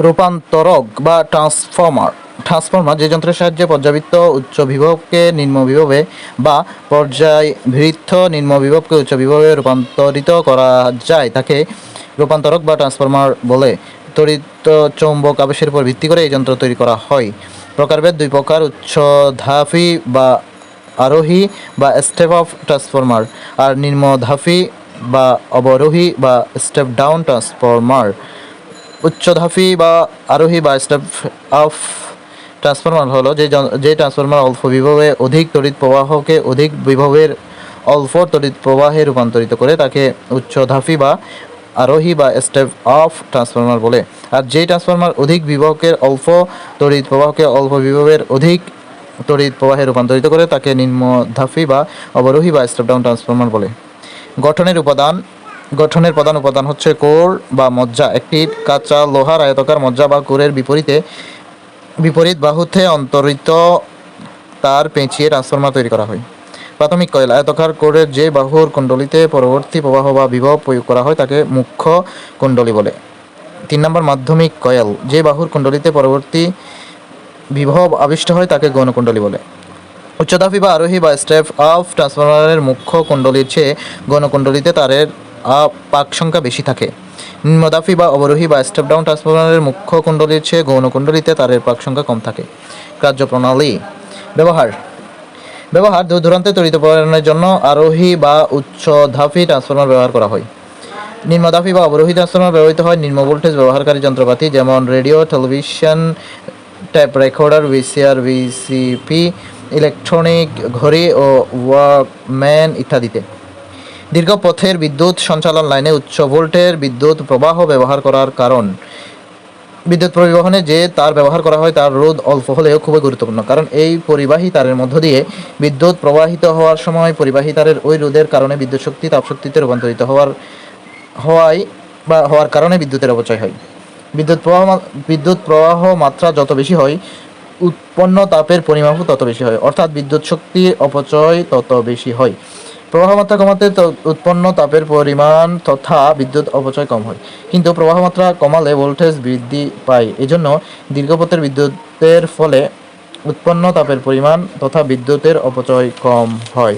রূপান্তরক বা ট্রান্সফর্মার যে যন্ত্রের সাহায্যে পর্যাবৃত্ত উচ্চ বিভবকে নিম্ন বিভবে বা পর্যায়বৃত্ত নিম্ন বিভবকে উচ্চ বিভবে রূপান্তরিত করা যায় তাকে রূপান্তরক বা ট্রান্সফর্মার বলে। তড়িৎ চৌম্বক আবেশের উপর ভিত্তি করে এই যন্ত্র তৈরি করা হয়। প্রকারভেদ দুই প্রকার: উচ্চধাপী বা আরোহী বা স্টেপ আপ ট্রান্সফর্মার আর নিম্নধাপী বা অবরোহী বা স্টেপ ডাউন ট্রান্সফর্মার। উচ্চধাপী বা আরোহী বা স্টেপ আপ ট্রান্সফর্মার হলো যে ট্রান্সফর্মার অল্প বিভবে অধিক তড়িৎ প্রবাহকে অধিক বিভবের অল্প তড়িৎ প্রবাহে রূপান্তরিত করে তাকে উচ্চধাপী বা আরোহী বা স্টেপ আপ ট্রান্সফর্মার বলে। আর যেই ট্রান্সফর্মার অধিক বিভবকে অল্প তড়িৎ প্রবাহকে অল্প বিভবের অধিক তড়িৎ প্রবাহে রূপান্তরিত করে তাকে নিম্নধাপী বা অবরোহী বা স্টেপ ডাউন ট্রান্সফর্মার বলে। গঠনের প্রধান উপাদান হচ্ছে কোর বা মজ্জা। একটি কাঁচা লোহার আয়তাকার মজ্জা বা কোরের বিপরীত বাহুতে অন্তরিত তার পেঁচিয়ে ট্রান্সফর্মার তৈরি করা হয়। প্রাথমিক কয়েল: আয়তাকার কোরের যে বাহুর কুণ্ডলীতে পরবর্তী প্রবাহ বা বিভব প্রয়োগ করা হয় তাকে মুখ্য কুণ্ডলী বলে। 3 নম্বর মাধ্যমিক কয়েল: যে বাহুর কুণ্ডলীতে পরবর্তী বিভব আবিষ্ট হয় তাকে গৌণ কুণ্ডলী বলে। উচ্চধাপী বা আরোহী বা স্টেপ আপ ট্রান্সফরমারের মুখ্য কুণ্ডলীর চেয়ে গৌণ কুণ্ডলীতে তারের পাক সংখ্যা বেশি থাকে। নিম্নধাপী বা অবরোহী বা স্টেপ ডাউন ট্রান্সফরমারের মুখ্য কুণ্ডলীর চেয়ে গৌণ কুণ্ডলীতে তারের পাক সংখ্যা কম থাকে। কার্যপ্রণালী: ব্যবহার দূর দূরান্তে তড়িৎ প্রেরণের জন্য আরোহী বা উচ্চধাপী ট্রান্সফরমার ব্যবহার করা হয়। নিম্নধাপী বা অবরোহী ট্রান্সফরমার ব্যবহৃত হয় নিম্ন ভোল্টেজ ব্যবহারকারী যন্ত্রপাতি যেমন radio, television, tape recorder, VCR, VCP, electronic ঘড়ি ও ওয়াকম্যান ইত্যাদিতে। দীর্ঘ পথের বিদ্যুৎ সঞ্চালন লাইনে উচ্চ ভোল্টের বিদ্যুৎ প্রবাহ ব্যবহার করার কারণ বিদ্যুৎ পরিবহনে যে তার ব্যবহার করা হয় তার রোধ অল্প হলেও খুবই গুরুত্বপূর্ণ, কারণ এই পরিবাহী তারের মধ্য দিয়ে বিদ্যুৎ প্রবাহিত হওয়ার সময় পরিবাহী তারের ওই রোধের কারণে বিদ্যুৎ শক্তি তাপশক্তিতে রূপান্তরিত হওয়ার কারণে বিদ্যুতের অপচয় হয়। বিদ্যুৎ প্রবাহ মাত্রা যত বেশি হয় উৎপন্ন তাপের পরিমাপও তত বেশি হয়, অর্থাৎ বিদ্যুৎ শক্তির অপচয় তত বেশি হয়। প্রবাহ মাত্রা কমাতে উৎপন্ন তাপের পরিমাণ তথা বিদ্যুৎ অপচয় কম হয়, কিন্তু প্রবাহ মাত্রা কমালে ভোল্টেজ বৃদ্ধি পায়। এজন্য দীর্ঘপথের বিদ্যুতের ফলে উৎপন্ন তাপের পরিমাণ তথা বিদ্যুতের অপচয় কম হয়।